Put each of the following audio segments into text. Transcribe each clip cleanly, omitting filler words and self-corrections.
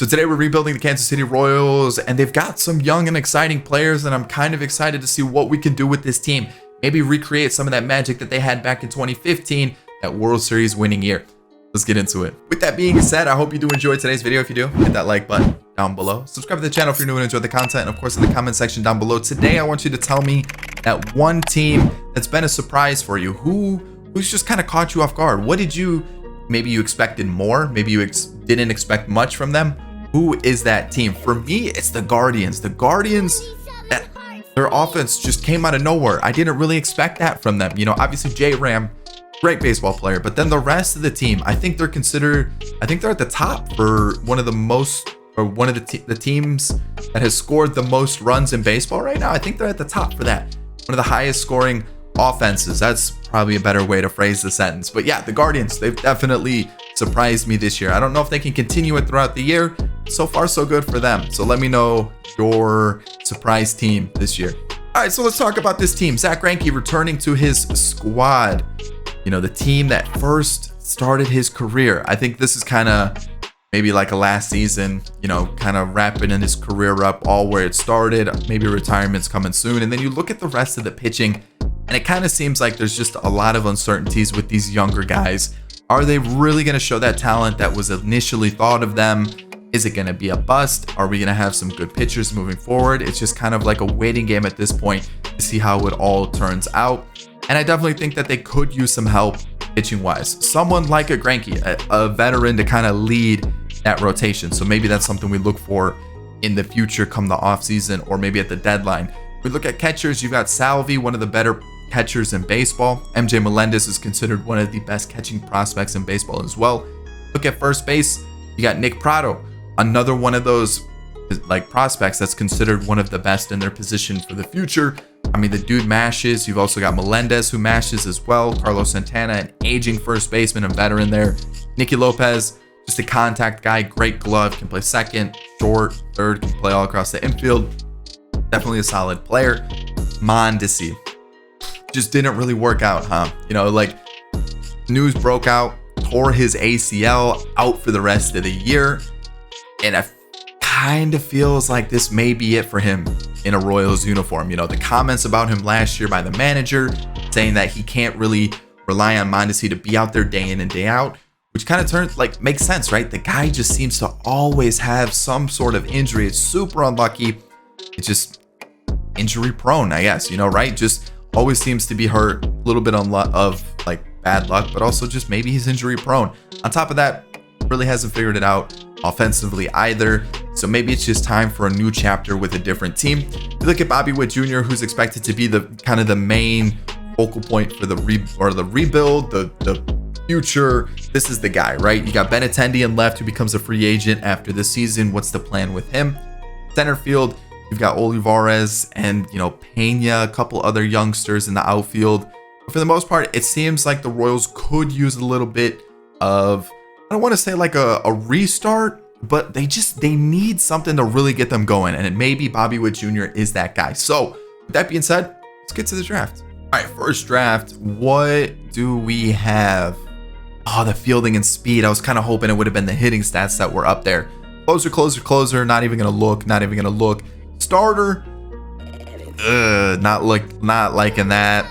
So today we're rebuilding the Kansas City Royals, and they've got some young and exciting players, and I'm kind of excited to see what we can do with this team. Maybe recreate some of that magic that they had back in 2015, that World Series winning year. Let's get into it. With that being said, I hope you do enjoy today's video. If you do, hit that like button down below. Subscribe to the channel if you're new and enjoy the content. And of course, in the comment section down below, today I want you to tell me that one team that's been a surprise for you. Who's just kind of caught you off guard? What did you, maybe you expected more, maybe you didn't expect much from them? Who is that team? For me, it's the Guardians. The Guardians, their offense just came out of nowhere. I didn't really expect that from them. You know, obviously J Ram, great baseball player, but then the rest of the team, I think they're considered, I think they're at the top for one of the most, or one of the teams that has scored the most runs in baseball right now. I think they're at the top for that. One of the highest scoring offenses. That's probably a better way to phrase the sentence. But yeah, the Guardians, they've definitely surprised me this year. I don't know if they can continue it throughout the year. So far, so good for them. So let me know your surprise team this year. All right, so let's talk about this team. Zack Greinke returning to his squad. You know, the team that first started his career. I think this is kind of maybe like a last season, you know, kind of wrapping in his career up, all where it started. Maybe retirement's coming soon. And then you look at the rest of the pitching, and it kind of seems like there's just a lot of uncertainties with these younger guys. Are they really going to show that talent that was initially thought of them? Is it going to be a bust? Are we going to have some good pitchers moving forward? It's just kind of like a waiting game at this point to see how it all turns out. And I definitely think that they could use some help pitching wise. Someone like a Greinke, a veteran, to kind of lead that rotation. So maybe that's something we look for in the future come the offseason, or maybe at the deadline. We look at catchers. You've got Salvi, one of the better catchers in baseball. MJ Melendez is considered one of the best catching prospects in baseball as well. Look at first base. You got Nick Pratto, another one of those like prospects that's considered one of the best in their position for the future. I mean, the dude mashes. You've also got Melendez, who mashes as well. Carlos Santana, an aging first baseman and veteran there. Nicky Lopez, just a contact guy, great glove, can play second, short, third, can play all across the infield. Definitely a solid player. Mondesi just didn't really work out, huh? You know, like news broke out, tore his ACL, out for the rest of the year. And I kind of feels like this may be it for him in a Royals uniform. You know, the comments about him last year by the manager saying that he can't really rely on Mondesi to be out there day in and day out, which kind of turns like makes sense, right? The guy just seems to always have some sort of injury. It's super unlucky. It's just injury prone, I guess, you know, right? Just always seems to be hurt, a little bit of like bad luck, but also just maybe he's injury prone. On top of that, really hasn't figured it out offensively either. So maybe it's just time for a new chapter with a different team. You look at Bobby Witt Jr., who's expected to be the kind of the main focal point for the rebuild, the future. This is the guy, right? You got Benintendi in left, who becomes a free agent after this season. What's the plan with him? Center field, you've got Olivares and, you know, Pena, a couple other youngsters in the outfield. But for the most part, it seems like the Royals could use a little bit of, I don't want to say like a restart, but they need something to really get them going. And it may be Bobby Witt Jr. is that guy. So with that being said, let's get to the draft. All right, first draft, what do we have? Oh, the fielding and speed. I was kind of hoping it would have been the hitting stats that were up there. Closer, not even gonna look. Starter, not liking that.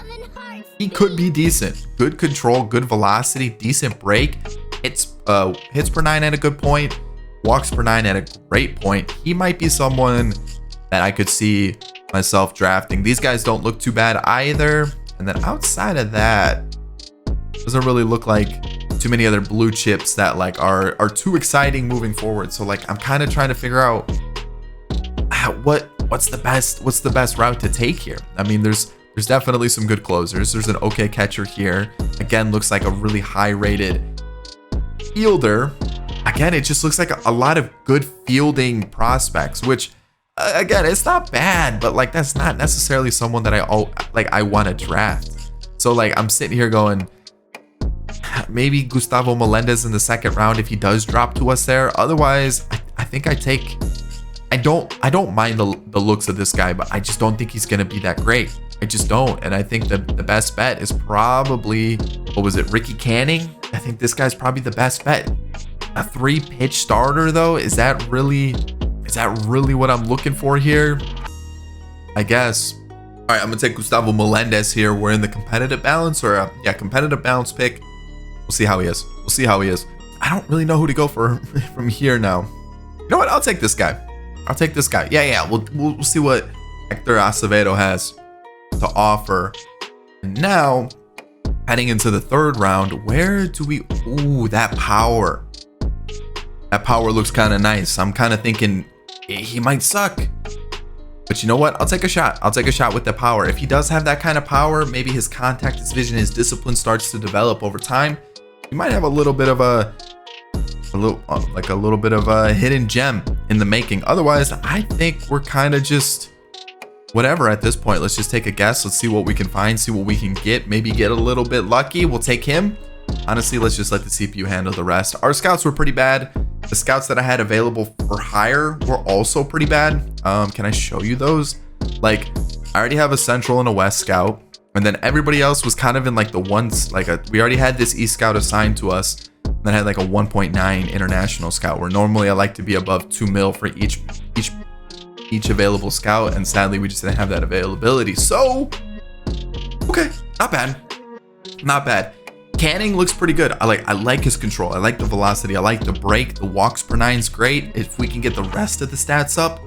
He could be decent. Good control, good velocity, decent break. Hits per 9 at a good point. Walks per 9 at a great point. He might be someone that I could see myself drafting. These guys don't look too bad either. And then outside of that, doesn't really look like too many other blue chips that like are too exciting moving forward. So like I'm kind of trying to figure out what's the best route to take here. I mean, there's definitely some good closers. There's an okay catcher here. Again, looks like a really high rated fielder. Again, it just looks like a lot of good fielding prospects, which again, it's not bad, but like that's not necessarily someone that I want to draft. So like I'm sitting here going, maybe Gustavo Melendez in the second round if he does drop to us there. Otherwise, I think I don't mind the looks of this guy, but I just don't think he's gonna be that great. I just don't. And I think the best bet is probably, what was it, Ricky Canning? I think this guy's probably the best bet. A 3-pitch starter though, is that really what I'm looking for here? I guess. All right, I'm gonna take Gustavo Melendez here. We're in the competitive balance, or yeah, competitive balance pick. We'll see how he is. We'll see how he is. I don't really know who to go for from here now. You know what? I'll take this guy. I'll take this guy. Yeah. We'll see what Hector Acevedo has to offer. And now, heading into the third round, where do we? Ooh, that power. That power looks kind of nice. I'm kind of thinking he might suck. But you know what? I'll take a shot. I'll take a shot with the power. If he does have that kind of power, maybe his contact, his vision, his discipline starts to develop over time. He might have a little bit of a hidden gem in the making. Otherwise, I think we're kind of just whatever at this point. Let's just take a guess. Let's see what we can find, see what we can get. Maybe get a little bit lucky. We'll take him. Honestly, let's just let the CPU handle the rest. Our scouts were pretty bad. The scouts that I had available for hire were also pretty bad. Can I show you those? Like, I already have a Central and a West scout, and then everybody else was kind of in like the ones, we already had this East scout assigned to us, and then I had like a 1.9 international scout, where normally I like to be above 2 mil for each available scout, and sadly we just didn't have that availability. So, okay, not bad, not bad. Canning looks pretty good. I like his control. I like the velocity. I like the break. The walks per 9 is great. If we can get the rest of the stats up,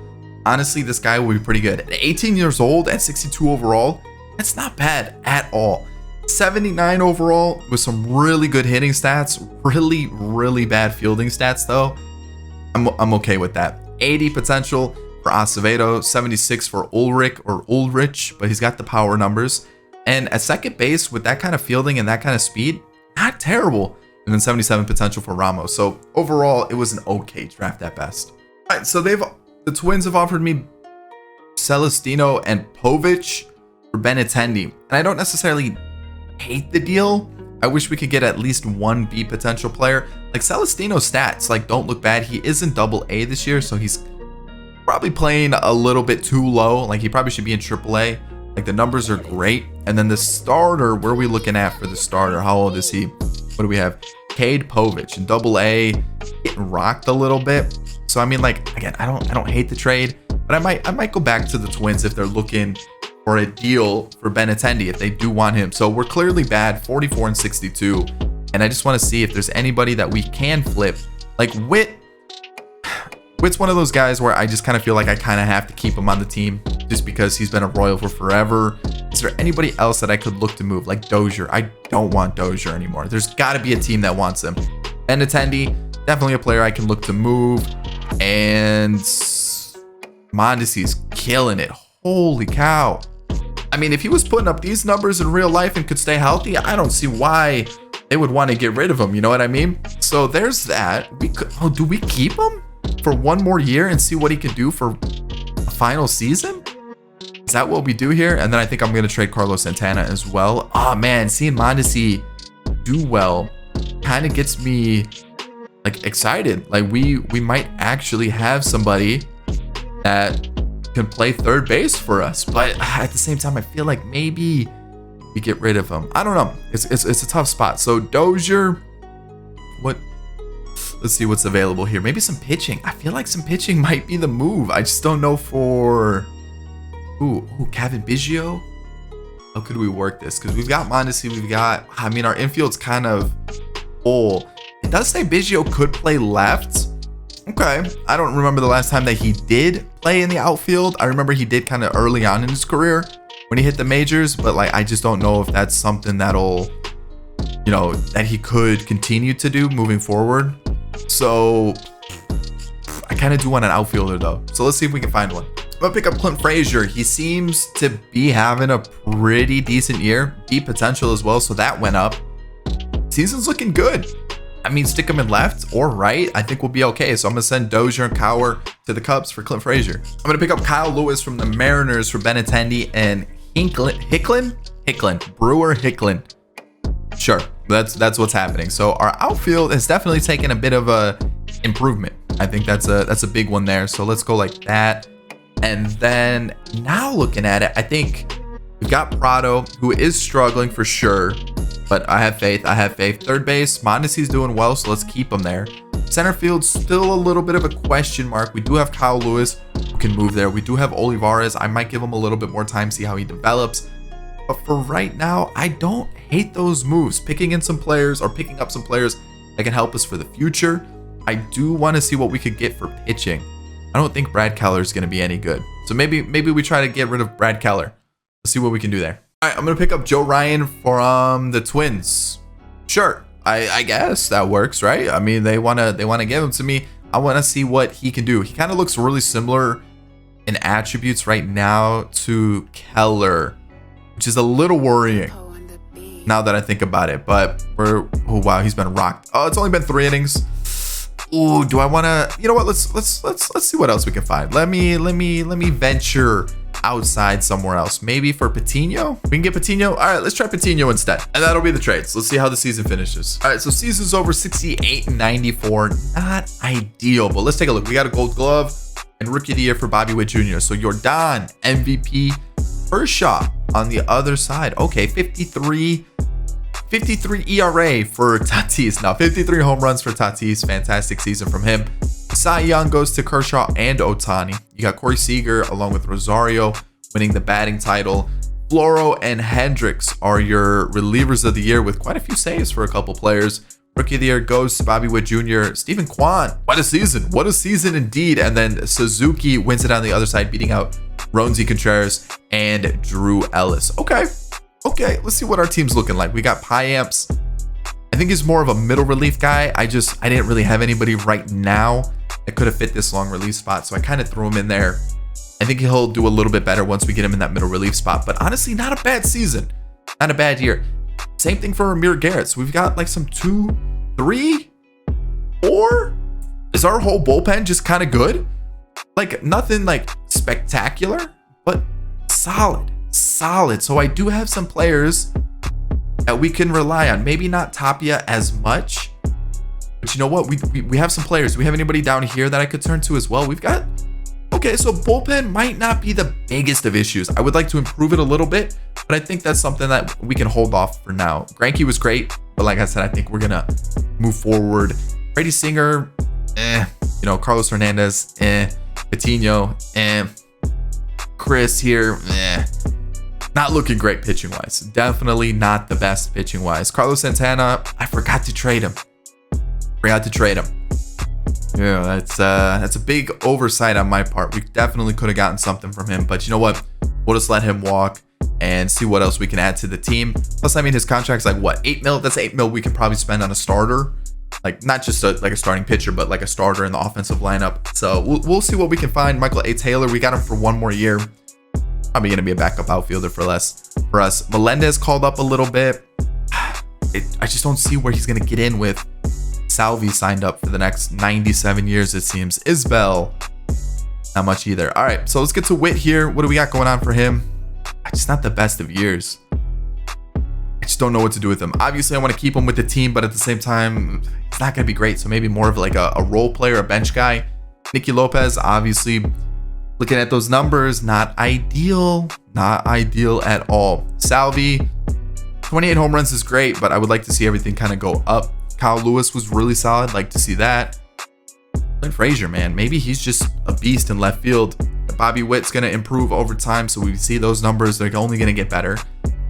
honestly, this guy will be pretty good. At 18 years old, at 62 overall, that's not bad at all. 79 overall with some really good hitting stats. Really bad fielding stats though. I'm okay with that. 80 potential for Acevedo, 76 for Ulrich, but he's got the power numbers. And at second base with that kind of fielding and that kind of speed, not terrible. And then 77 potential for Ramos. So overall, it was an okay draft at best. All right, so the Twins have offered me Celestino and Povich for Benintendi. And I don't necessarily hate the deal. I wish we could get at least one B potential player. Like Celestino's stats, don't look bad. He is in Double-A this year, so he's probably playing a little bit too low. He probably should be in Triple-A. The numbers are great. And then the starter, where are we looking at for the starter? How old is he? What do we have? Cade Povich in Double-A, getting rocked a little bit. So I mean, again, I don't hate the trade, but I might go back to the Twins if they're looking for a deal for Benintendi, if they do want him. So we're clearly bad, 44 and 62. And I just want to see if there's anybody that we can flip. Witt's one of those guys where I just kind of feel like I kind of have to keep him on the team just because he's been a Royal for forever. Is there anybody else that I could look to move? Like Dozier. I don't want Dozier anymore. There's got to be a team that wants him. Benintendi, definitely a player I can look to move. And Mondesi's killing it. Holy cow. I mean, if he was putting up these numbers in real life and could stay healthy, I don't see why they would want to get rid of him. You know what I mean? So there's that. Do we keep him for one more year and see what he can do for a final season? Is that what we do here? And then I think I'm going to trade Carlos Santana as well. Oh man, seeing Mondesi do well kind of gets me excited. We might actually have somebody that can play third base for us. But at the same time, I feel like maybe we get rid of him. I don't know. It's a tough spot. So Dozier, let's see what's available here. Maybe some pitching. I feel like some pitching might be the move. I just don't know for Kevin Biggio. How could we work this? Because we've got Mondesi, our infield's kind of full. It does say Biggio could play left. Okay. I don't remember the last time that he did play in the outfield. I remember he did kind of early on in his career when he hit the majors, but I just don't know if that's something that'll, that he could continue to do moving forward. So I kind of do want an outfielder though. So let's see if we can find one. I'm gonna pick up Clint Frazier. He seems to be having a pretty decent year. Deep potential as well, so that went up. Season's looking good. Stick him in left or right. I think we'll be okay. So I'm gonna send Dozier and Cowher to the Cubs for Clint Frazier. I'm gonna pick up Kyle Lewis from the Mariners for Benintendi and Brewer Hicklin. Sure, that's what's happening. So our outfield has definitely taken a bit of a improvement. I think that's a big one there. So let's go like that. And then now looking at it, I think we've got Prado, who is struggling for sure, but I have faith. Third base, Mondesi's doing well, so let's keep him there. Center field, still a little bit of a question mark. We do have Kyle Lewis who can move there. We do have Olivares. I might give him a little bit more time, see how he develops. But for right now, I don't hate those moves. Picking in some players or picking up some players that can help us for the future. I do want to see what we could get for pitching. I don't think Brad Keller is going to be any good. So maybe we try to get rid of Brad Keller. Let's see what we can do there. All right, I'm going to pick up Joe Ryan from the Twins. Sure, I guess that works, right? I mean, they want to give him to me. I want to see what he can do. He kind of looks really similar in attributes right now to Keller, which is a little worrying now that I think about it. But oh wow, he's been rocked. Oh, it's only been 3 innings. Ooh, do I want to? You know what? Let's see what else we can find. Let me venture outside somewhere else. Maybe for Patino. We can get Patino. All right, let's try Patino instead, and that'll be the trades. Let's see how the season finishes. All right, so season's over 68 and 94. Not ideal, but let's take a look. We got a Gold Glove and Rookie of the Year for Bobby Witt Jr. So Yordan, MVP. Kershaw on the other side. Okay, 53 ERA for Tatis. Now 53 home runs for Tatis. Fantastic season from him. Cy Young goes to Kershaw and Ohtani. You got Corey Seager along with Rosario winning the batting title. Floro and Hendricks are your relievers of the year with quite a few saves for a couple players. Rookie of the Year goes to Bobby Witt Jr. Stephen Kwan. What a season. What a season indeed. And then Suzuki wins it on the other side, beating out Roansy Contreras and Drew Ellis. Okay, let's see what our team's looking like. We got Piamps. I think he's more of a middle relief guy. I didn't really have anybody right now that could have fit this long relief spot, so I kind of threw him in there. I think he'll do a little bit better once we get him in that middle relief spot. But honestly, not a bad season, not a bad year. Same thing for Amir Garrett. So we've got like some 2, 3, 4. Is our whole bullpen just kind of good? Like nothing like spectacular, but solid. So I do have some players that we can rely on. Maybe not Tapia as much, but you know what? We have some players. Do we have anybody down here that I could turn to as well? We've got, okay, so bullpen might not be the biggest of issues. I would like to improve it a little bit, but I think that's something that we can hold off for now. Greinke was great, but like I said, I think we're gonna move forward. Brady Singer, Carlos Hernandez, Patino, Chris here, not looking great pitching wise. Definitely not the best pitching wise. Carlos Santana, I forgot to trade him. Yeah, that's a big oversight on my part. We definitely could have gotten something from him, but you know what? We'll just let him walk and see what else we can add to the team. Plus, I mean, his contract's like what, 8 mil? That's 8 mil we can probably spend on a starter. Like not just like a starting pitcher, but like a starter in the offensive lineup. So we'll see what we can find. Michael A. Taylor, we got him for 1 more year. Probably going to be a backup outfielder for us. Melendez called up a little bit. I just don't see where he's going to get in with Salvi signed up for the next 97 years, it seems. Isbell, not much either. All right, so let's get to Witt here. What do we got going on for him? Just not the best of years. I just don't know what to do with him. Obviously, I want to keep him with the team, but at the same time, it's not going to be great. So maybe more of like a role player, a bench guy. Nicky Lopez, obviously, looking at those numbers, not ideal at all. Salvi, 28 home runs is great, but I would like to see everything kind of go up. Kyle Lewis was really solid. Like to see that. Clint Frazier, man, maybe he's just a beast in left field. Bobby Witt's going to improve over time, so we see those numbers. They're only going to get better.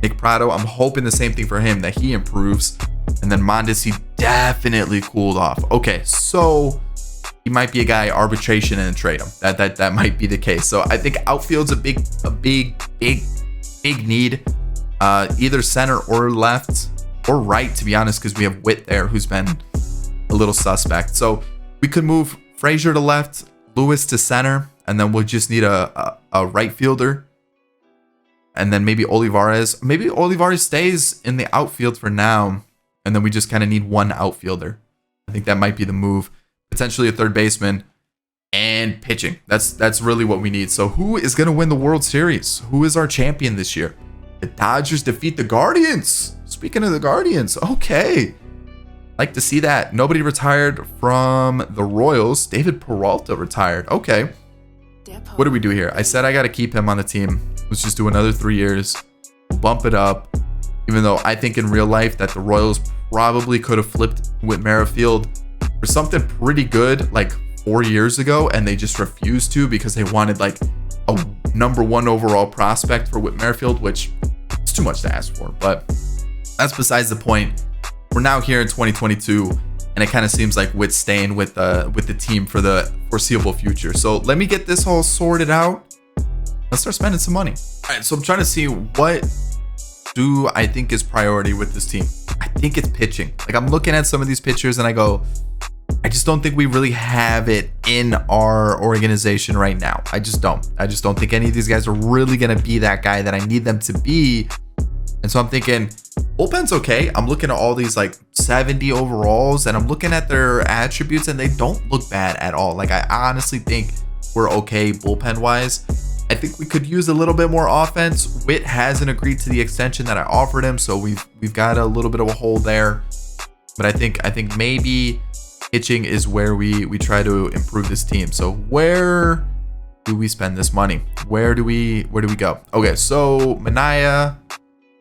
Nick Prado, I'm hoping the same thing for him, that he improves. And then Mondesi definitely cooled off. Okay, so he might be a guy arbitration and trade him. That might be the case. So I think outfield's a big need. Either center or left or right, to be honest, because we have Witt there, who's been a little suspect. So we could move Frazier to left, Lewis to center, and then we'll just need a right fielder. And then maybe Olivares. Maybe Olivares stays in the outfield for now, and then we just kind of need one outfielder. I think that might be the move. Potentially a third baseman and pitching. That's really what we need. So who is going to win the World Series? Who is our champion this year? The Dodgers defeat the Guardians. Speaking of the Guardians, okay. Like to see that. Nobody retired from the Royals. David Peralta retired. Okay. What do we do here? I said I got to keep him on the team. Let's just do another 3 years. We'll bump it up. Even though I think in real life that the Royals probably could have flipped Whit Merrifield for something pretty good like 4 years ago, and they just refused to because they wanted like a #1 overall prospect for Whit Merrifield, which is too much to ask for. But that's besides the point. We're now here in 2022, and it kind of seems like Whit's staying with the team for the foreseeable future. So let me get this all sorted out. Let's start spending some money. All right, so I'm trying to see what do I think is priority with this team. I think it's pitching. Like, I'm looking at some of these pitchers and I go, I just don't think we really have it in our organization right now. I just don't think any of these guys are really going to be that guy that I need them to be. And so I'm thinking bullpen's okay. I'm looking at all these like 70 overalls and I'm looking at their attributes and they don't look bad at all. Like, I honestly think we're okay bullpen wise. I think we could use a little bit more offense. Whit hasn't agreed to the extension that I offered him, so we've got a little bit of a hole there. But I think maybe pitching is where we try to improve this team. So where do we spend this money? Where do we go? Okay, so Manaea,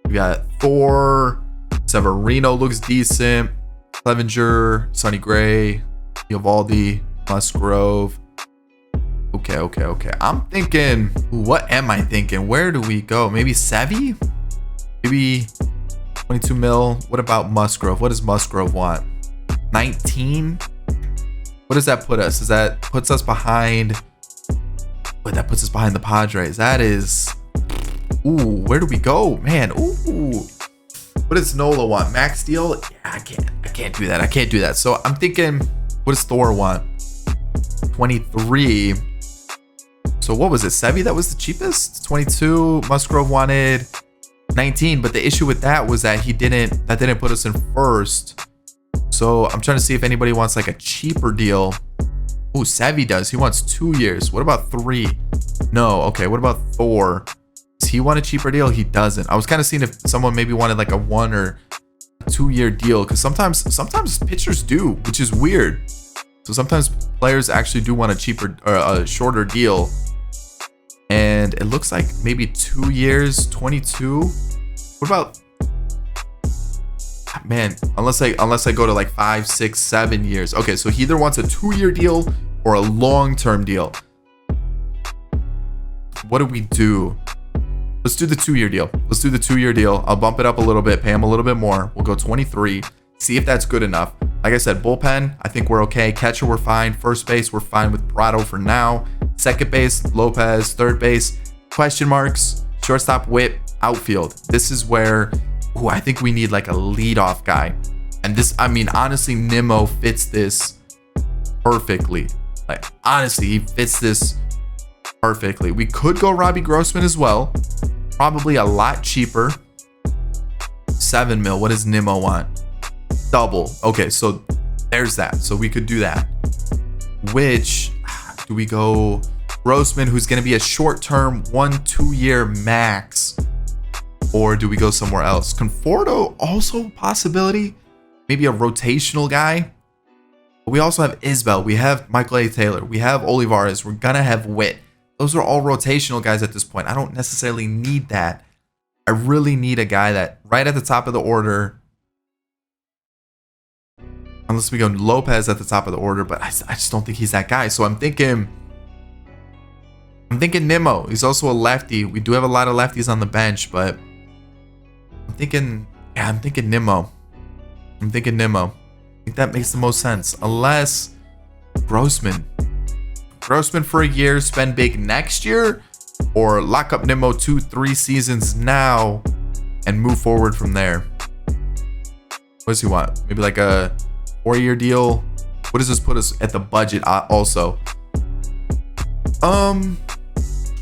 we got Thor, Severino looks decent, Clevenger, Sonny Gray, Eovaldi, Musgrove. Okay. I'm thinking, what am I thinking? Where do we go? Maybe Sevy? Maybe 22 mil. What about Musgrove? What does Musgrove want? 19? What does that put us? That puts us behind. Wait, that puts us behind the Padres. That is. Ooh, where do we go? Man, ooh. What does Nola want? Max deal? Yeah, I can't do that. I can't do that. So I'm thinking, what does Thor want? 23. So what was it? Sevy that was the cheapest? 22. Musgrove wanted 19, but the issue with that was that that didn't put us in first. So I'm trying to see if anybody wants like a cheaper deal. Ooh, Sevy does. He wants 2 years. What about 3? No. Okay. What about Thor? Does he want a cheaper deal? He doesn't. I was kind of seeing if someone maybe wanted like a 1 or 2 year deal, because sometimes pitchers do, which is weird. So sometimes players actually do want a cheaper or a shorter deal. And it looks like maybe 2 years, 22. What about, man, unless I go to like 5, 6, 7 years. Okay, so he either wants a 2-year deal or a long-term deal. What do we do? Let's do the 2-year deal. I'll bump it up a little bit, pay him a little bit more. We'll go 23. See if that's good enough. Like I said, bullpen, I think we're okay. Catcher, we're fine. First base, we're fine with Prado for now. Second base, Lopez. Third base, question marks. Shortstop, Whit. Outfield. This is where, I think we need like a leadoff guy. And this, I mean, honestly, Nimmo fits this perfectly. Like, honestly, he fits this perfectly. We could go Robbie Grossman as well. Probably a lot cheaper. 7 mil. What does Nimmo want? Double. Okay, so there's that. So we could do that. Which do we go? Grossman, who's going to be a short-term 1-2 year max, or do we go somewhere else? Conforto, also a possibility. Maybe a rotational guy. But we also have Isbell. We have Michael A. Taylor. We have Olivares. We're going to have Whit. Those are all rotational guys at this point. I don't necessarily need that. I really need a guy that right at the top of the order. Unless we go Lopez at the top of the order, but I just don't think he's that guy. So I'm thinking Nimmo. He's also a lefty. We do have a lot of lefties on the bench, but I'm thinking Nimmo. I think that makes the most sense. Unless Grossman for a year, spend big next year, or lock up Nimmo 2-3 seasons now and move forward from there. What does he want? Maybe like a 4-year deal. What does this put us at the budget also?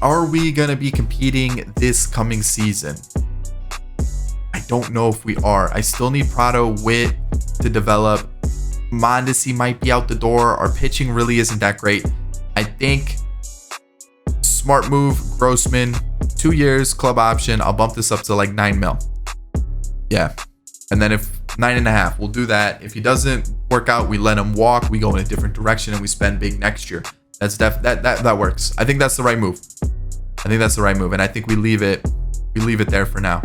Are we gonna be competing this coming season? I don't know if we are. I still need Prado, Whit to develop. Mondesi might be out the door. Our pitching really isn't that great. I think smart move, Grossman, 2 years, club option. I'll bump this up to like 9 mil. Yeah. And then if 9.5, we'll do that. If he doesn't work out, we let him walk. We go in a different direction and we spend big next year. That's that works. I think that's the right move. And I think we leave it there for now.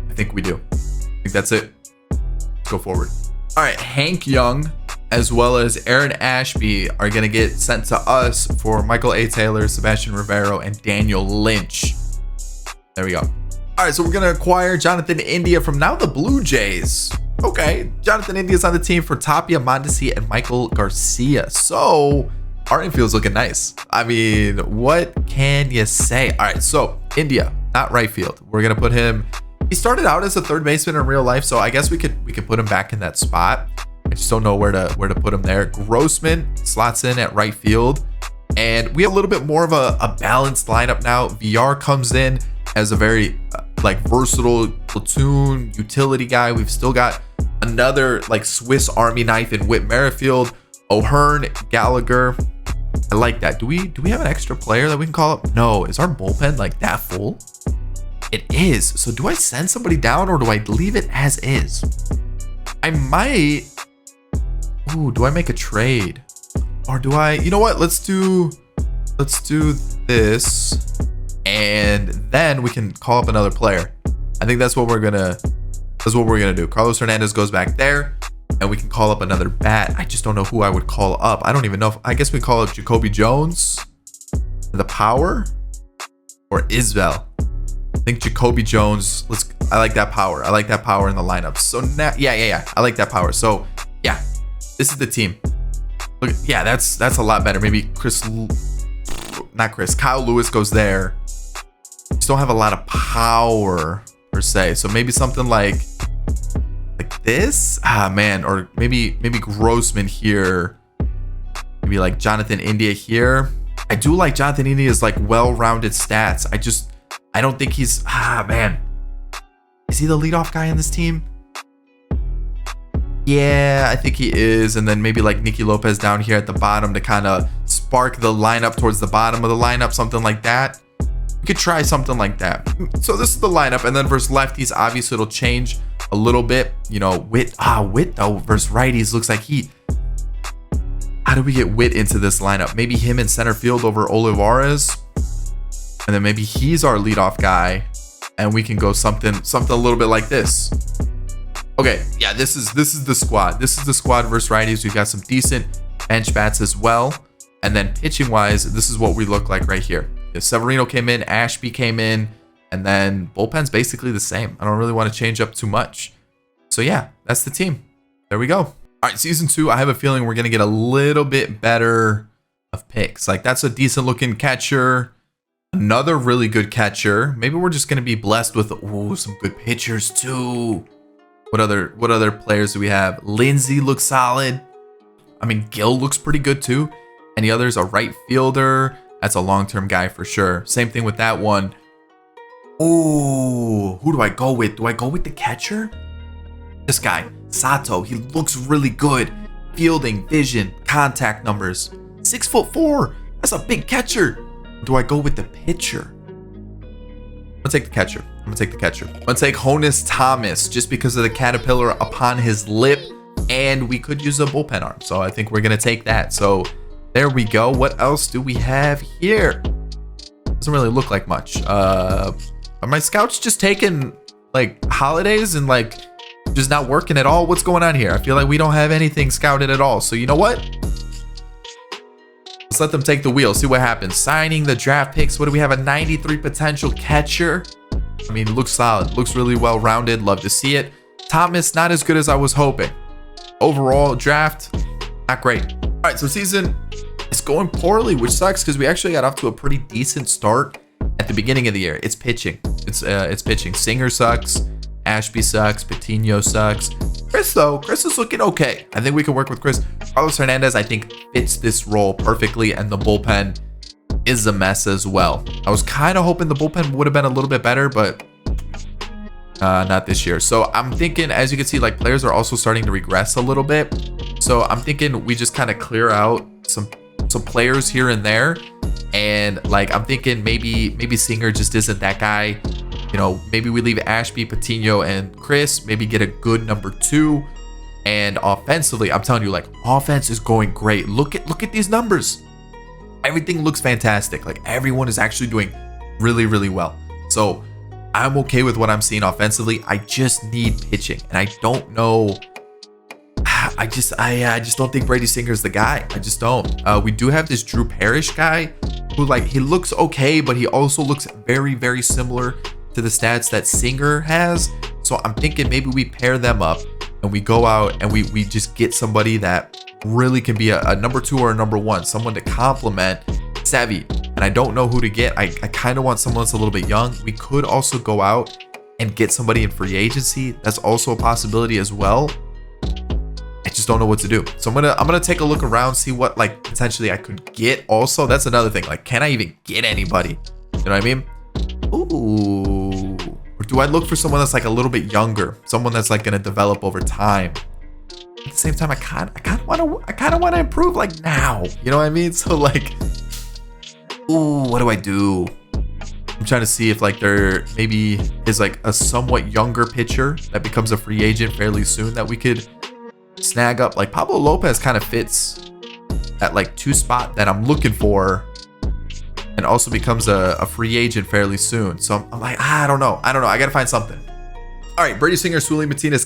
I think we do. I think that's it. Let's go forward. All right, Hank Young. as well as Aaron Ashby are going to get sent to us for Michael A. Taylor, Sebastian Rivero, and Daniel Lynch. There we go. All right, so we're going to acquire Jonathan India from now the Blue Jays. Okay, Jonathan India's on the team for Tapia, Mondesi, and Michael Garcia. So our infield's looking nice. I mean, what can you say? All right, so India, not right field. We're going to put him. He started out as a third baseman in real life, so I guess we could put him back in that spot. I just don't know where to put him there. Grossman slots in at right field, and we have a little bit more of a balanced lineup now. VR comes in as a very like versatile platoon utility guy. We've still got another like Swiss Army knife in Whit Merrifield, O'Hearn, Gallagher. I like that. Do we have an extra player that we can call up? No. Is our bullpen like that full? It is. So do I send somebody down or do I leave it as is? I might. Ooh, do I make a trade? Or do I, you know what? Let's do this. And then we can call up another player. I think that's what we're gonna do. Carlos Hernandez goes back there, and we can call up another bat. I just don't know who I would call up. I don't even know. I guess we call up Jacoby Jones, the power, or Isbell. I think Jacoby Jones. I like that power. I like that power in the lineup. So now, yeah. I like that power. So yeah, this is the team. Look, yeah, that's a lot better. Maybe Kyle Lewis goes there. Just don't have a lot of power per se. So maybe something like this. Man, or maybe Grossman here. Maybe like Jonathan India here. I do like Jonathan India's like well-rounded stats. I don't think he's man. Is he the leadoff guy in this team? Yeah, I think he is. And then maybe like Nicky Lopez down here at the bottom to kind of spark the lineup towards the bottom of the lineup, something like that. We could try something like that. So this is the lineup, and then versus lefties, obviously it'll change a little bit. You know, Witt though versus righties looks like how do we get Witt into this lineup? Maybe him in center field over Olivares, and then maybe he's our leadoff guy, and we can go something a little bit like this. Okay, yeah, this is the squad. This is the squad versus righties. We've got some decent bench bats as well, and then pitching wise, this is what we look like right here. Severino came in, Ashby came in, and then bullpen's basically the same. I don't really want to change up too much. So yeah, that's the team. There we go. All right, season 2, I have a feeling we're going to get a little bit better of picks. Like that's a decent looking catcher. Another really good catcher. Maybe we're just going to be blessed with some good pitchers too. What other players do we have? Lindsey looks solid. I mean, Gill looks pretty good too. Any others? A right fielder. That's a long-term guy for sure. Same thing with that one. Oh, who do I go with? Do I go with the catcher? This guy, Sato. He looks really good. Fielding, vision, contact numbers. 6'4". That's a big catcher. Do I go with the pitcher? I'm gonna take the catcher. I'm gonna take Honus Thomas just because of the caterpillar upon his lip, and we could use a bullpen arm. So I think we're gonna take that. So there we go. What else do we have here? Doesn't really look like much. Are my scouts just taking like holidays and like just not working at all? What's going on here? I feel like we don't have anything scouted at all. So you know what? Let's let them take the wheel. See what happens. Signing the draft picks. What do we have? A 93 potential catcher. I mean, looks solid. Looks really well-rounded. Love to see it. Thomas, not as good as I was hoping. Overall draft, not great. All right, so season is going poorly, which sucks because we actually got off to a pretty decent start at the beginning of the year. It's pitching. It's pitching. Singer sucks. Ashby sucks. Patino sucks. Chris is looking okay. I think we can work with Chris. Carlos Hernandez, I think, fits this role perfectly, and the bullpen is a mess as well. I was kind of hoping the bullpen would have been a little bit better, but not this year. So I'm thinking, as you can see, like players are also starting to regress a little bit. So I'm thinking we just kind of clear out some players here and there, and like I'm thinking maybe Singer just isn't that guy. You know, maybe we leave Ashby, Patino, and Chris. Maybe get a good number 2. And offensively, I'm telling you, like offense is going great. Look at these numbers. Everything looks fantastic. Like everyone is actually doing really, really well. So I'm okay with what I'm seeing offensively. I just need pitching, and I don't know. I just don't think Brady Singer's the guy. I just don't. We do have this Drew Parrish guy who, like, he looks okay, but he also looks very, very similar to the stats that Singer has. So I'm thinking maybe we pair them up and we go out and we just get somebody that really can be a number 2 or a number 1, someone to complement Savvy. And I don't know who to get. I kind of want someone that's a little bit young. We could also go out and get somebody in free agency. That's also a possibility as well. I just don't know what to do. So I'm gonna take a look around, see what like potentially I could get. Also, that's another thing. Like, can I even get anybody? You know what I mean? Ooh. Or do I look for someone that's like a little bit younger, someone that's like gonna develop over time? At the same time, I kind of want to improve like now. You know what I mean? So like, ooh, what do I do? I'm trying to see if like there maybe is like a somewhat younger pitcher that becomes a free agent fairly soon that we could snag up. Like Pablo Lopez kind of fits that like 2 spot that I'm looking for, and also becomes a free agent fairly soon. So I'm like, I don't know. I gotta find something. All right, Brady Singer, Sully Matias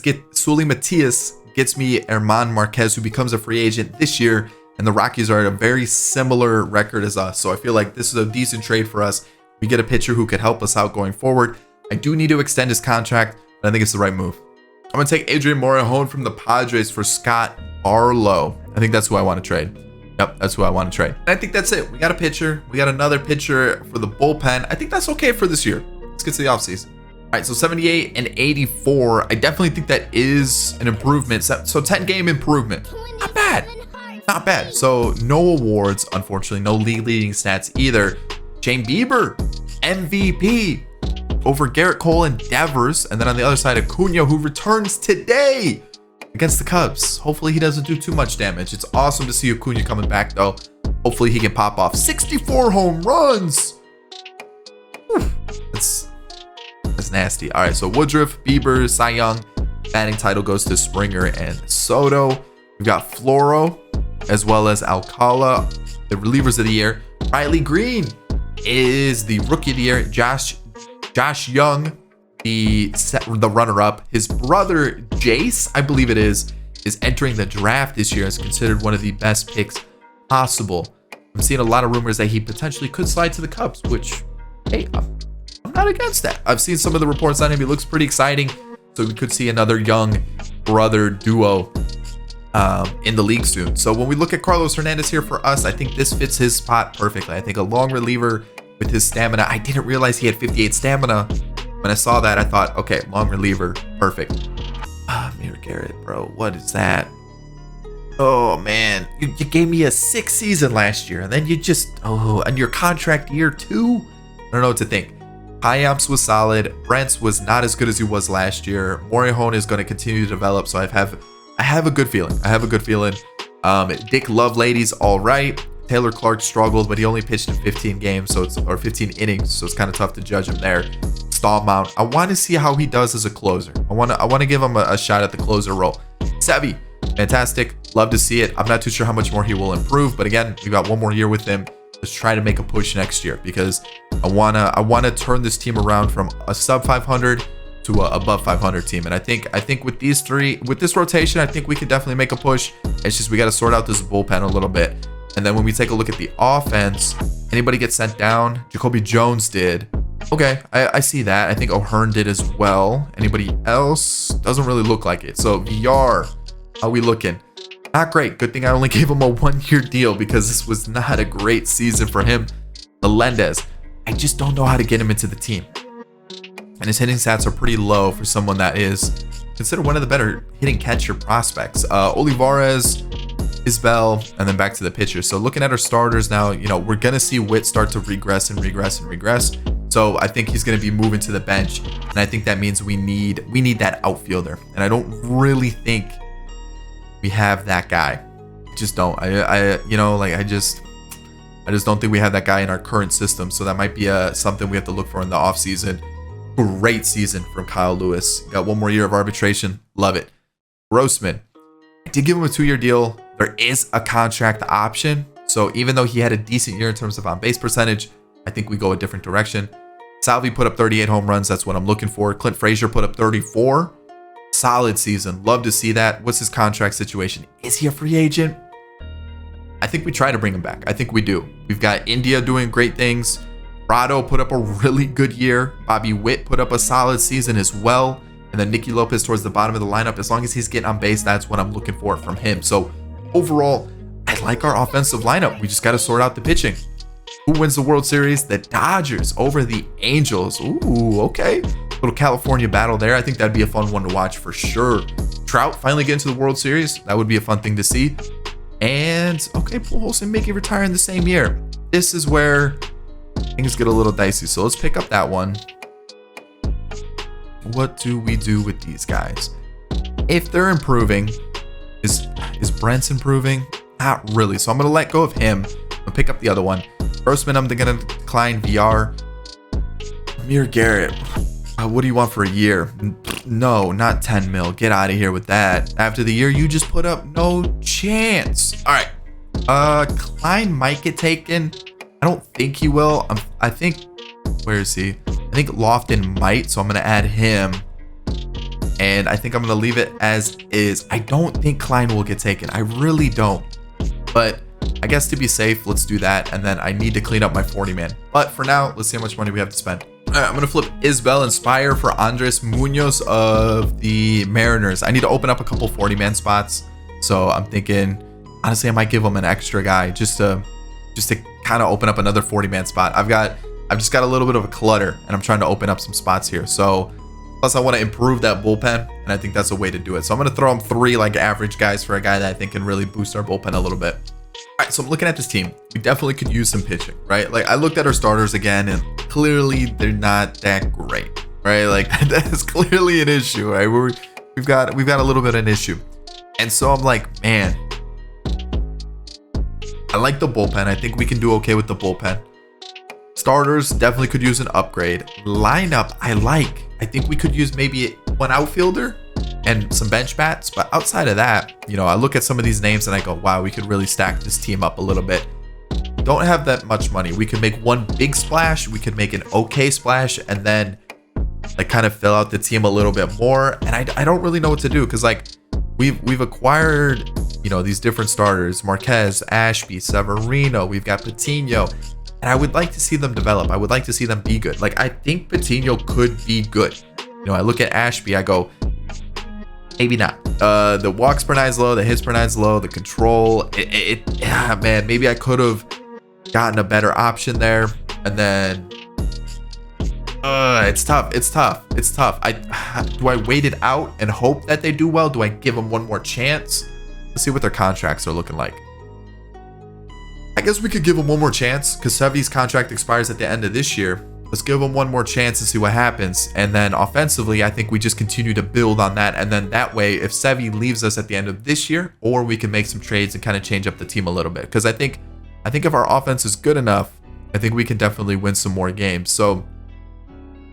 gets me Herman Marquez, who becomes a free agent this year, and the Rockies are at a very similar record as us. So I feel like this is a decent trade for us. We get a pitcher who could help us out going forward. I do need to extend his contract, but I think it's the right move. I'm gonna take Adrian Morejon from the Padres for Scott Arlo. I think that's who I want to trade. Yep, that's who I want to trade. And I think that's it. We got a pitcher. We got another pitcher for the bullpen. I think that's okay for this year. Let's get to the offseason. All right, so 78 and 84. I definitely think that is an improvement. So 10-game improvement. Not bad. Not bad. So no awards, unfortunately. No league leading stats either. Shane Bieber, MVP over Garrett Cole and Devers. And then on the other side, Acuna, who returns today against the Cubs. Hopefully he doesn't do too much damage. It's awesome to see Acuna coming back, though. Hopefully he can pop off 64 home runs. Whew. That's nasty. All right, so Woodruff, Bieber, Cy Young. Batting title goes to Springer and Soto. We've got Floro as well as Alcala, the relievers of the year. Riley Green is the rookie of the year. Josh Young, the runner-up. His brother Jace, I believe it is entering the draft this year as considered one of the best picks possible. I'm seeing a lot of rumors that he potentially could slide to the Cubs, which, hey, I'm not against that. I've seen some of the reports on him. He looks pretty exciting. So we could see another young brother duo in the league soon. So when we look at Carlos Hernandez here for us, I think this fits his spot perfectly. I think a long reliever with his stamina. I didn't realize he had 58 stamina. When I saw that, I thought, okay, long reliever, perfect. Amir Garrett, bro, what is that? Oh man, you gave me a 6 season last year, and then you just, and your contract year 2? I don't know what to think. Payamps was solid. Brent's was not as good as he was last year. Morejon is going to continue to develop, so I have a good feeling. Dick Lovelady's all right. Taylor Clark struggled, but he only pitched in 15 games, or 15 innings, so it's kind of tough to judge him there. Stallmount, I want to see how he does as a closer. I want to give him a shot at the closer role. Sevy, fantastic. Love to see it. I'm not too sure how much more he will improve, but again, we got 1 more year with him. Let's try to make a push next year because I wanna turn this team around from a sub 500 to a above 500 team. And I think with these 3, with this rotation, I think we could definitely make a push. It's just we got to sort out this bullpen a little bit. And then when we take a look at the offense, anybody get sent down? Jacoby Jones did. Okay, I see that. I think O'Hearn did as well. Anybody else? Doesn't really look like it. So VR, how we looking? Not great. Good thing I only gave him a 1-year deal because this was not a great season for him. Melendez, I just don't know how to get him into the team. And his hitting stats are pretty low for someone that is considered one of the better hitting catcher prospects. Olivares, Isbell, and then back to the pitchers. So looking at our starters now, we're going to see Witt start to regress. So I think he's going to be moving to the bench. And I think that means we need that outfielder. And I don't really think we have that guy. Just don't. I just don't think we have that guy in our current system. So that might be something we have to look for in the offseason. Great season from Kyle Lewis. Got 1 more year of arbitration. Love it. Grossman, I did give him a 2-year deal. There is a contract option. So even though he had a decent year in terms of on-base percentage, I think we go a different direction. Salvi put up 38 home runs. That's what I'm looking for. Clint Frazier put up 34. Solid season. Love to see that. What's his contract situation? Is he a free agent? I think we try to bring him back. I think we do. We've got India doing great things. Prado put up a really good year. Bobby Witt put up a solid season as well. And then Nicky Lopez towards the bottom of the lineup. As long as he's getting on base, that's what I'm looking for from him. So overall, I like our offensive lineup. We just got to sort out the pitching. Who wins the World Series? The Dodgers over the Angels. Ooh, okay. Little California battle there. I think that'd be a fun one to watch for sure. Trout finally getting to the World Series. That would be a fun thing to see. And okay, Pujols and Mickey retire in the same year. This is where things get a little dicey. So let's pick up that one. What do we do with these guys? If they're improving, is Brent's improving? Not really. So I'm going to let go of him. I'm going to pick up the other one. Firstman, I'm going to decline VR. Amir Garrett. What do you want for a year? No, not 10 mil. Get out of here with that. After the year you just put up, no chance. All right. Klein might get taken. I don't think he will. I think, where is he? I think Lofton might, so I'm going to add him. And I think I'm going to leave it as is. I don't think Klein will get taken. I really don't. But I guess to be safe, let's do that. And then I need to clean up my 40-man. But for now, let's see how much money we have to spend. All right, I'm going to flip Isbel Inspire for Andres Munoz of the Mariners. I need to open up a couple 40-man spots. So I'm thinking, honestly, I might give him an extra guy just to kind of open up another 40-man spot. I've just got a little bit of a clutter and I'm trying to open up some spots here. So plus I want to improve that bullpen and I think that's a way to do it. So I'm going to throw him 3 like average guys for a guy that I think can really boost our bullpen a little bit. All right, so I'm looking at this team. We definitely could use some pitching, right? Like I looked at our starters again and clearly they're not that great, right? Like that's clearly an issue, right? We've got a little bit of an issue. And so I'm like, man, I like the bullpen. I think we can do okay with the bullpen. Starters definitely could use an upgrade. Lineup, I think we could use maybe one outfielder and some bench bats. But outside of that, you know, I look at some of these names and I go, wow, we could really stack this team up a little bit. Don't have that much money. We could make one big splash. We could make an okay splash and then like kind of fill out the team a little bit more. And I don't really know what to do because like we've acquired, you know, these different starters, Marquez, Ashby, Severino. We've got Patino. And I would like to see them develop. I would like to see them be good. Like, I think Patino could be good. You know, I look at Ashby, I go, maybe not. The walks per nine's low, the hits per nine's low, the control. Man, maybe I could have gotten a better option there. And then, it's tough. Do I wait it out and hope that they do well? Do I give them one more chance? Let's see what their contracts are looking like. I guess we could give him one more chance because Sevy's contract expires at the end of this year. Let's give him one more chance and see what happens. And then offensively, I think we just continue to build on that. And then that way, if Sevy leaves us at the end of this year, or we can make some trades and kind of change up the team a little bit. Because I think if our offense is good enough, I think we can definitely win some more games. So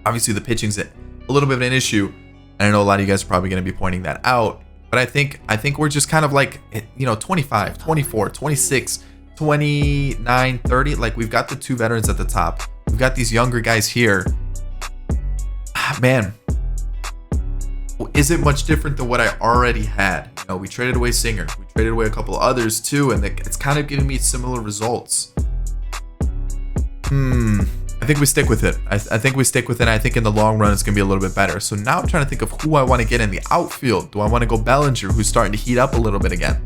obviously the pitching's a little bit of an issue. And I know a lot of you guys are probably going to be pointing that out. But I think we're just kind of like, you know, 25, 24, 26, 29, 30. Like we've got the 2 veterans at the top. We've got these younger guys here. Man, is it much different than what I already had? You know, we traded away Singer. We traded away a couple of others too, and it's kind of giving me similar results. I think we stick with it. I think we stick with it. I think in the long run, it's going to be a little bit better. So now I'm trying to think of who I want to get in the outfield. Do I want to go Bellinger, who's starting to heat up a little bit again?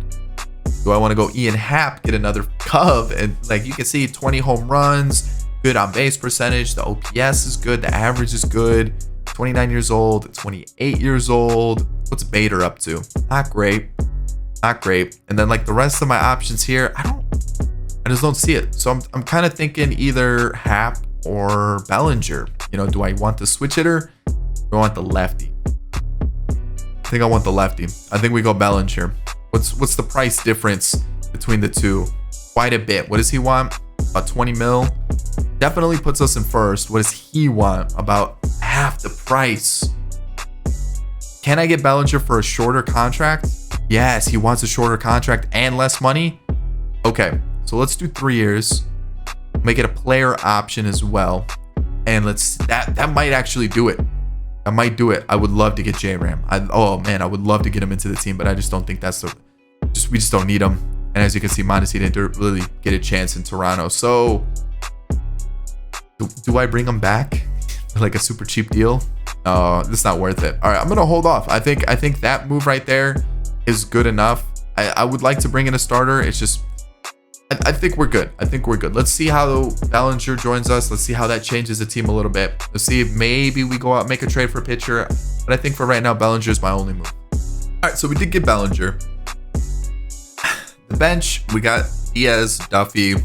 Do I want to go Ian Happ, get another Cub? And like you can see, 20 home runs, good on base percentage. The OPS is good. The average is good. 29 years old, 28 years old. What's Bader up to? Not great. And then like the rest of my options here, I just don't see it. So I'm kind of thinking either Happ or Bellinger. You know, do I want the switch hitter or do I want the lefty? I think I want the lefty. I think we go Bellinger. What's the price difference between the two? Quite a bit. What does he want? About 20 mil. Definitely puts us in first. What does he want? About half the price. Can I get Bellinger for a shorter contract? Yes, he wants a shorter contract and less money. Okay, so let's do 3 years. Make it a player option as well. And that might actually do it. I might do it. I would love to get J-Ram. Oh man, I would love to get him into the team, but I just don't think that's we just don't need him. And as you can see, Mondesi didn't really get a chance in Toronto. So do I bring him back for like a super cheap deal? It's not worth it. All right, I'm gonna hold off. I think that move right there is good enough. I would like to bring in a starter. It's just I think we're good. I think we're good. Let's see how Bellinger joins us. Let's see how that changes the team a little bit. Let's see if maybe we go out and make a trade for a pitcher. But I think for right now, Bellinger is my only move. All right, so we did get Bellinger. The bench, we got Diaz, Duffy,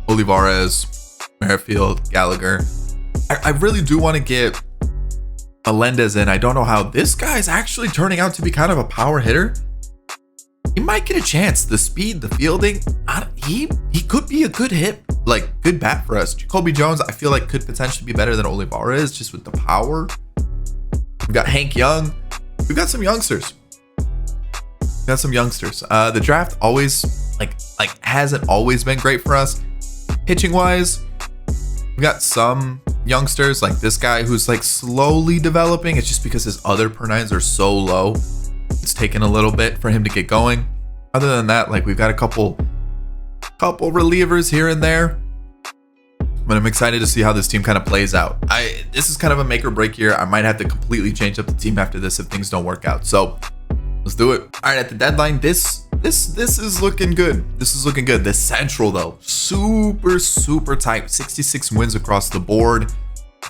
Olivares, Merrifield, Gallagher. I really do want to get Melendez in. I don't know how this guy is actually turning out to be kind of a power hitter. He might get a chance. The speed, the fielding, he could be a good hit, like good bat for us. Jacoby Jones, I feel like could potentially be better than Olivares just with the power. We've got Hank Young. We've got some youngsters. The draft always like hasn't always been great for us. Pitching wise, we got some youngsters like this guy who's like slowly developing. It's just because his other per-nines are so low. It's taken a little bit for him to get going. Other than that, like we've got a couple relievers here and there. But I'm excited to see how this team kind of plays out. This is kind of a make or break year. I might have to completely change up the team after this if things don't work out. So let's do it. All right, at the deadline, this is looking good. This is looking good. The Central though, super tight. 66 wins across the board.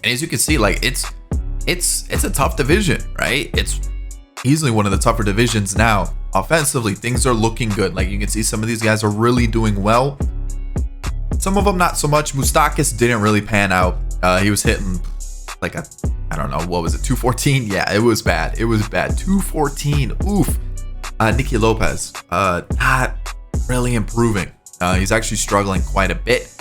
And as you can see, like it's a tough division, right? It's easily one of the tougher divisions now. Offensively, things are looking good. Like you can see some of these guys are really doing well. Some of them not so much. Moustakas didn't really pan out. He was hitting like I don't know, what was it, 214? Yeah, it was bad. 214. Oof. Nicky Lopez, not really improving. He's actually struggling quite a bit.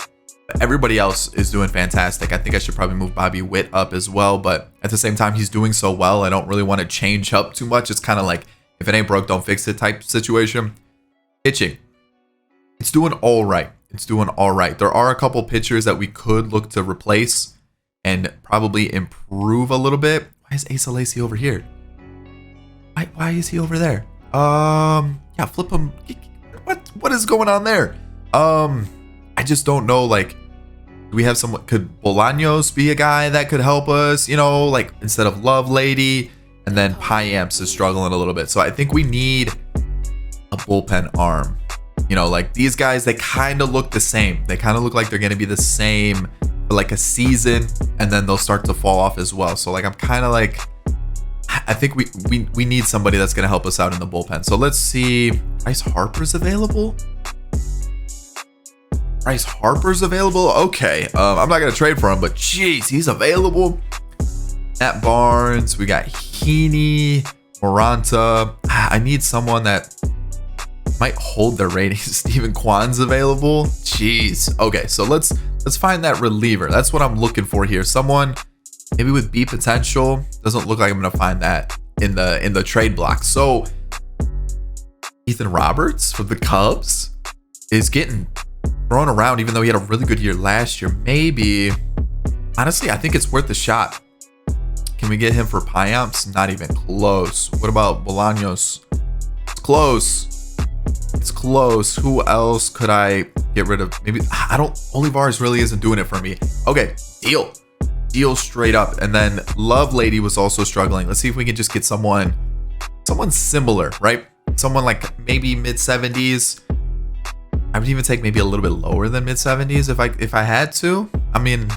But everybody else is doing fantastic. I think I should probably move Bobby Witt up as well, but at the same time, he's doing so well. I don't really want to change up too much. It's kind of like if it ain't broke, don't fix it type situation. Pitching, it's doing all right. There are a couple pitchers that we could look to replace and probably improve a little bit. Why is Asa Lacy over here? Why is he over there? Yeah, flip him. What is going on there? I just don't know. Like, do we have someone? Could Bolaños be a guy that could help us? You know, like instead of Love Lady, and then Piamps is struggling a little bit. So I think we need a bullpen arm. You know, like these guys, they kind of look the same. They kind of look like they're going to be the same for like a season, and then they'll start to fall off as well. So like, I'm kind of like, I think we need somebody that's going to help us out in the bullpen. So let's see. Bryce Harper's available. Okay. I'm not going to trade for him, but jeez, he's available. Matt Barnes. We got Heaney, Moranta. I need someone that might hold their ratings. Steven Kwan's available. Jeez. Okay, so let's find that reliever. That's what I'm looking for here. Someone maybe with B potential. Doesn't look like I'm gonna find that in the trade block. So Ethan Roberts from the Cubs is getting thrown around, even though he had a really good year last year. Maybe, honestly, I think it's worth a shot. Can we get him for Piamps? Not even close. What about Bolaños? It's close. Who else could I get rid of? Maybe Olivares really isn't doing it for me. Okay, deal straight up. And then Love Lady was also struggling. Let's see if we can just get someone similar, right? Someone like maybe mid-70s. I would even take maybe a little bit lower than mid-70s if I had to. I mean,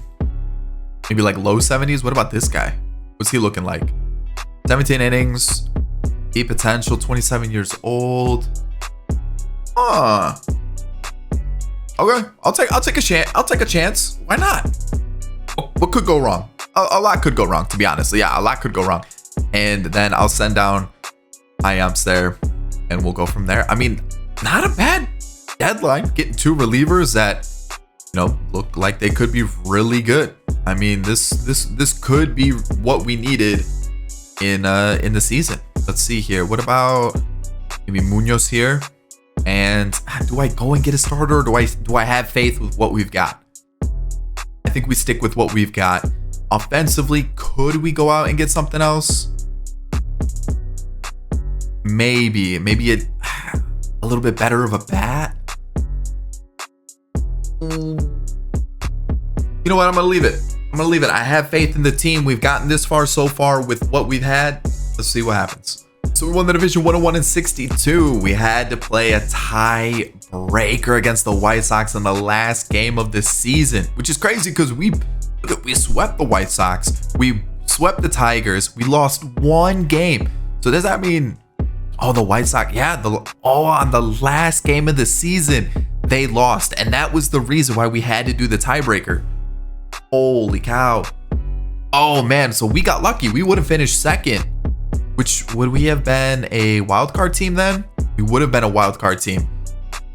maybe like low 70s. What about this guy? What's he looking like? 17 innings, deep potential, 27 years old. Okay, I'll take a chance. Why not? What could go wrong? A lot could go wrong, to be honest. Yeah, a lot could go wrong. And then I'll send down Piamps there, and we'll go from there. I mean, not a bad deadline. Getting two relievers that, you know, look like they could be really good. I mean, this could be what we needed in the season. Let's see here. What about maybe Munoz here? And do I go and get a starter, or do I have faith with what we've got? I think we stick with what we've got. Offensively, could we go out and get something else? Maybe a little bit better of a bat. You know what? I'm gonna leave it. I have faith in the team. We've gotten this far so far with what we've had. Let's see what happens. So we won the division 101-62. We had to play a tie breaker against the White Sox in the last game of the season, which is crazy because we swept the White Sox. We swept the Tigers. We lost one game. So does that mean, oh, the White Sox, yeah, on the last game of the season, they lost. And that was the reason why we had to do the tiebreaker. Holy cow. Oh man, so we got lucky. We would have finished second. Which, would we have been a wild card team then? We would have been a wild card team.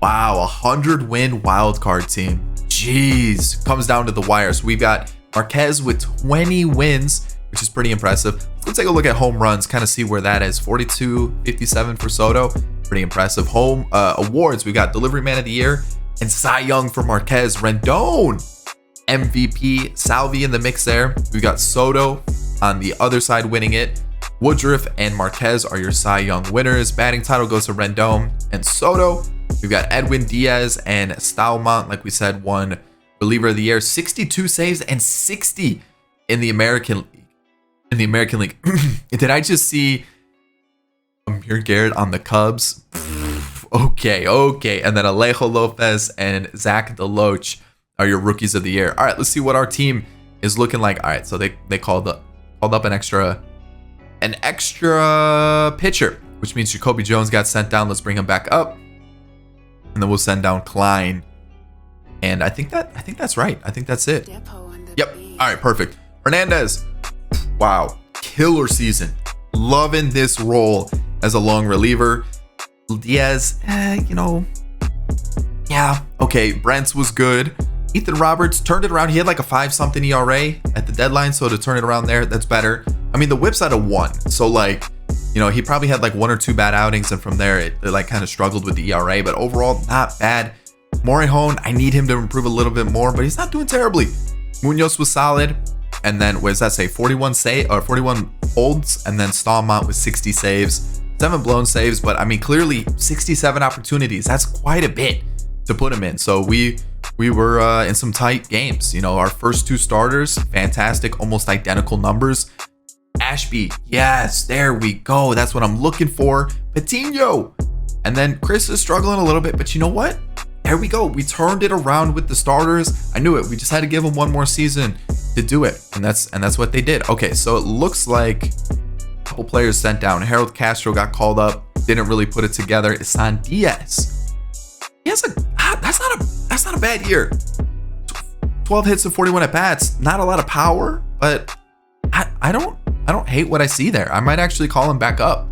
Wow, 100 win wild card team. Jeez, comes down to the wire. So we've got Marquez with 20 wins, which is pretty impressive. Let's take a look at home runs, kind of see where that is. 42-57 for Soto, pretty impressive. Home awards, we got Delivery Man of the Year and Cy Young for Marquez. Rendon, MVP, Salvi in the mix there. We've got Soto on the other side winning it. Woodruff and Marquez are your Cy Young winners. Batting title goes to Rendon and Soto. We've got Edwin Diaz and Staumont, like we said, won reliever of the year. 62 saves and 60 in the American League. Did I just see Amir Garrett on the Cubs? Okay. And then Alejo Lopez and Zach DeLoach are your rookies of the year. All right, let's see what our team is looking like. All right, so they called up an extra pitcher, which means Jacoby Jones got sent down. Let's bring him back up, and then we'll send down Klein. And I think that's right. I think that's it. Yep. All right, perfect. Hernandez. Wow, killer season. Loving this role as a long reliever. Diaz, yeah, okay. Brent's was good. Ethan Roberts turned it around. He had like a 5-something ERA at the deadline, so to turn it around there, that's better. I mean, the whip's at a 1, so like, he probably had like 1 or 2 bad outings, and from there it like kind of struggled with the ERA, but overall not bad. Morihone, I need him to improve a little bit more, but he's not doing terribly. Munoz was solid, and then what does that say? 41 holds, and then Staumont with 60 saves, 7 blown saves, but I mean, clearly 67 opportunities. That's quite a bit to put him in. So we were in some tight games. Our first 2 starters, fantastic, almost identical numbers. Ashby, yes, there we go. That's what I'm looking for. Patino. And then Chris is struggling a little bit, but you know what? There we go. We turned it around with the starters. I knew it. We just had to give them one more season to do it. And that's what they did. Okay, so it looks like a couple players sent down. Harold Castro got called up. Didn't really put it together. Isan Diaz. He has that's not a bad year. 12 hits and 41 at bats. Not a lot of power, but I don't hate what I see there. I might actually call him back up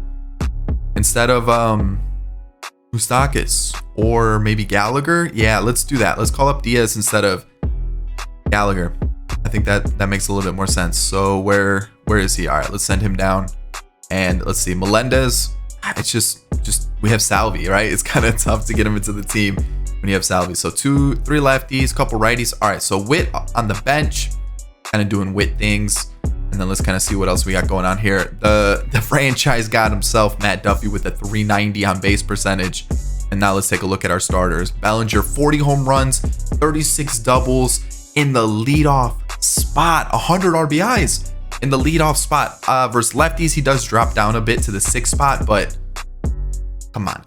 instead of Moustakas or maybe Gallagher. Yeah, let's do that. Let's call up Diaz instead of Gallagher. I think that makes a little bit more sense. So where is he? All right, let's send him down. And let's see, Melendez. It's just we have Salvi, right? It's kind of tough to get him into the team when you have Salvi. So 2-3 lefties, couple righties. All right, so Witt on the bench, kind of doing Witt things. And then let's kind of see what else we got going on here. The franchise got himself, Matt Duffy, with a 390 on base percentage. And now let's take a look at our starters. Bellinger, 40 home runs, 36 doubles in the leadoff spot, 100 RBIs in the leadoff spot. Versus lefties, he does drop down a bit to the 6th spot, but come on,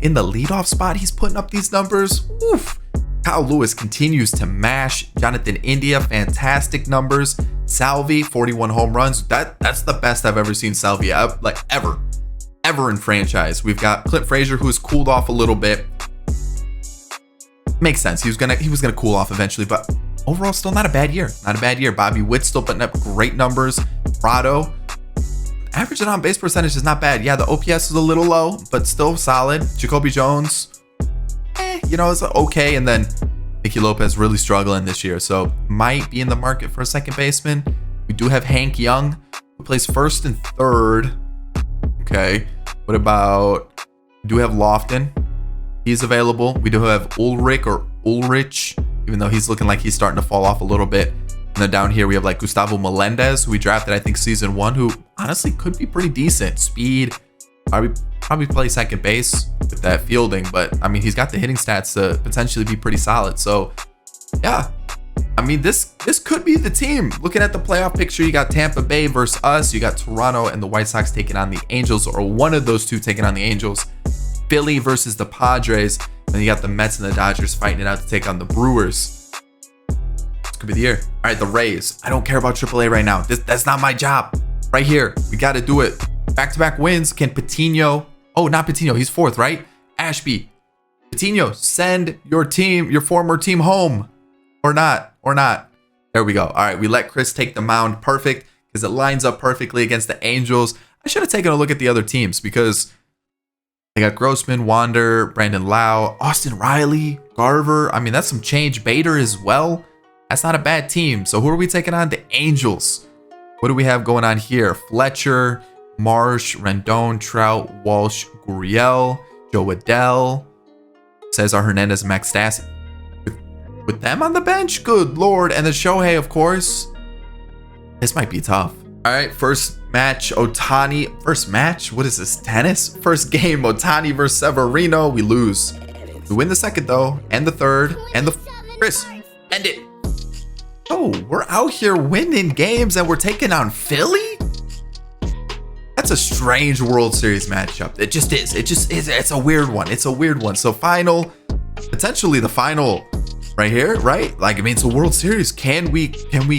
in the leadoff spot, he's putting up these numbers. Oof. Kyle Lewis continues to mash. Jonathan India, fantastic numbers. Salvi, 41 home runs. That's the best I've ever seen Salvi, like ever in franchise. We've got Clint Frazier, who's cooled off a little bit. Makes sense. He was gonna cool off eventually, but overall, still not a bad year. Bobby Witt still putting up great numbers. Prado, average on base percentage is not bad. Yeah, the OPS is a little low, but still solid. Jacoby Jones, it's okay. And then Nicky Lopez really struggling this year, so might be in the market for a second baseman. We do have Hank Young, who plays 1st and 3rd. Okay, what about, we do have Lofton. He's available. We do have Ulrich, even though he's looking like he's starting to fall off a little bit. And then down here we have like Gustavo Melendez, who we drafted, I think, season 1, who honestly could be pretty decent. Speed, probably play second base with that fielding, but I mean, he's got the hitting stats to potentially be pretty solid. So yeah, I mean, this could be the team. Looking at the playoff picture, you got Tampa Bay versus us. You got Toronto and the White Sox taking on the Angels, or one of those two taking on the Angels. Philly versus the Padres. And you got the Mets and the Dodgers fighting it out to take on the Brewers. This could be the year. All right, the Rays. I don't care about AAA right now. That's not my job. Right here, we got to do it. Back-to-back wins. Can Patino? Oh, not Patino. He's 4th, right? Ashby. Patino, send your team, your former team home. Or not. There we go. All right, we let Chris take the mound. Perfect, because it lines up perfectly against the Angels. I should have taken a look at the other teams, because they got Grossman, Wander, Brandon Lau, Austin Riley, Garver. I mean, that's some change. Bader as well. That's not a bad team. So who are we taking on? The Angels. What do we have going on here? Fletcher, Marsh, Rendon, Trout, Walsh, Gurriel, Joe Adell, Cesar Hernandez, and Max Stassi. With them on the bench? Good Lord. And the Shohei, of course. This might be tough. All right, first match, Ohtani. First match? What is this, tennis? First game, Ohtani versus Severino. We lose. We win the second, though, and the third, and the... Chris, end it. Oh, we're out here winning games, and we're taking on Philly? That's a strange World Series matchup. It just is. It just is. It's a weird one. It's a weird one. So final, potentially the final right here, right? Like, I mean, it's a World Series. Can we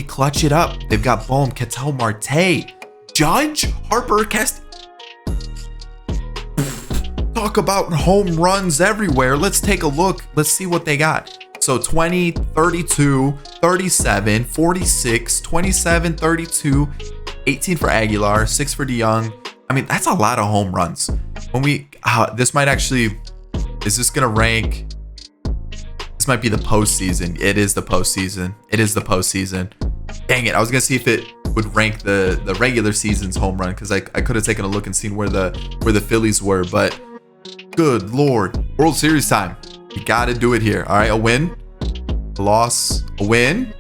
clutch it up? They've got Bohm, Ketel Marte, Judge, Harper, Talk about home runs everywhere. Let's take a look. Let's see what they got. So 20, 32, 37, 46, 27, 32, 18 for Aguilar, 6 for DeYoung. I mean, that's a lot of home runs. When we, this might actually, is this going to rank? This might be the postseason. It is the postseason. It is the postseason. Dang it. I was going to see if it would rank the regular season's home run, because I could have taken a look and seen where the Phillies were, but good Lord. World Series time. You got to do it here. All right, a win, a loss, a win,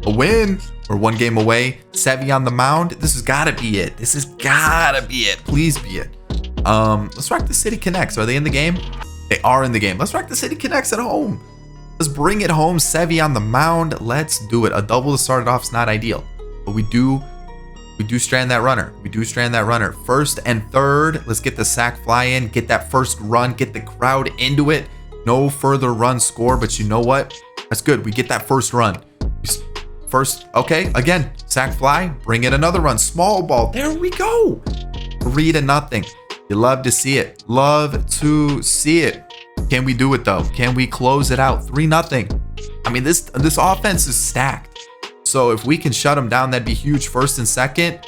a win. We're 1 game away. Sevy on the mound. This has got to be it. This has got to be it. Please be it. Let's rock the City Connects. Are they in the game? They are in the game. Let's rock the City Connects at home. Let's bring it home. Sevy on the mound. Let's do it. A double to start it off is not ideal, but we do strand that runner. We do strand that runner. First and third. Let's get the sac fly in. Get that first run. Get the crowd into it. No further run score, but you know what? That's good. We get that first run. First, okay, again, sac fly, bring in another run, small ball. There we go. 3-0. You love to see it. Love to see it. Can we do it though? Can we close it out? 3-0. I mean, this offense is stacked. So if we can shut them down, that'd be huge. First and second.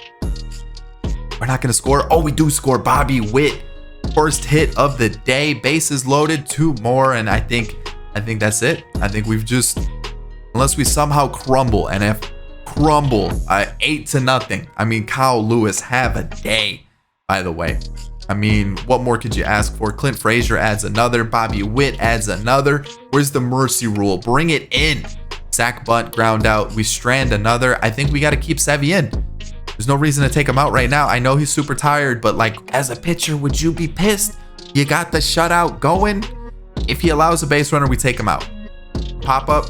We're not gonna score. Oh, we do score. Bobby Witt. First hit of the day. Bases loaded. 2 more, and I think that's it. I think we've just, unless we somehow crumble, and if crumble 8-0. I mean, Kyle Lewis, have a day, by the way. I mean, what more could you ask for? Clint Frazier adds another. Bobby Witt adds another. Where's the mercy rule? Bring it in. Sack bunt, ground out. We strand another. I think we got to keep Sevy in. There's no reason to take him out right now. I know he's super tired, but like, as a pitcher, would you be pissed? You got the shutout going. If he allows a base runner, we take him out. Pop up.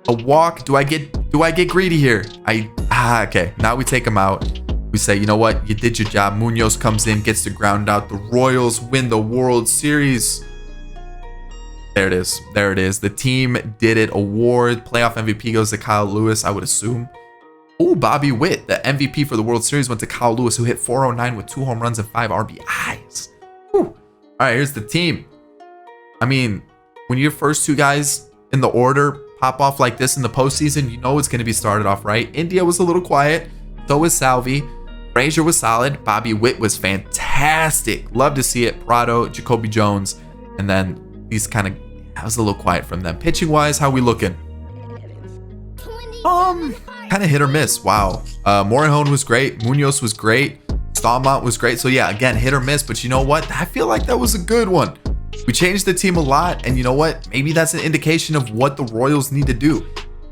A walk. Do I get greedy here? Okay. Now we take him out. We say, you know what? You did your job. Munoz comes in, gets the ground out. The Royals win the World Series. There it is. There it is. The team did it. Award. Playoff MVP goes to Kyle Lewis, I would assume. Oh, Bobby Witt, the MVP for the World Series, went to Kyle Lewis, who hit 409 with 2 home runs and 5 RBIs. Whew. All right, here's the team. I mean, when your first 2 guys in the order pop off like this in the postseason, you know it's going to be started off right. India was a little quiet. So was Salvi. Frazier was solid. Bobby Witt was fantastic. Love to see it. Prado, Jacoby Jones. And then these kind of, I was a little quiet from them. Pitching wise, how we looking? Kind of hit or miss. Wow. Morejon was great. Munoz was great. Stallmont was great. So yeah, again, hit or miss. But you know what? I feel like that was a good one. We changed the team a lot. And you know what? Maybe that's an indication of what the Royals need to do.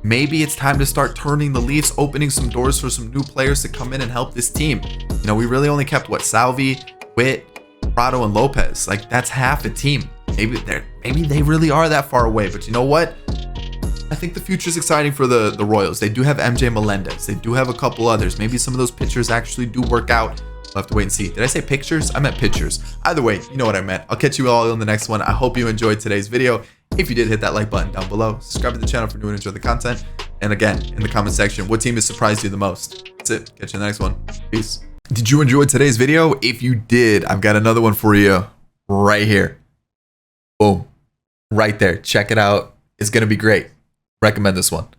maybe it's time to start turning the leaves, opening some doors for some new players to come in and help this team. You know, we really only kept what, Salvi, Witt, Prado, and Lopez. Like, that's half a team. Maybe they really are that far away. But you know what? I think the future is exciting for the Royals. They do have MJ Melendez. They do have a couple others. Maybe some of those pitchers actually do work out. We'll have to wait and see. Did I say pictures? I meant pitchers. Either way, you know what I meant. I'll catch you all in the next one. I hope you enjoyed today's video. If you did, hit that like button down below. Subscribe to the channel for new and enjoy the content. And again, in the comment section, what team has surprised you the most? That's it. Catch you in the next one. Peace. Did you enjoy today's video? If you did, I've got another one for you right here. Boom. Right there. Check it out. It's going to be great. Recommend this one.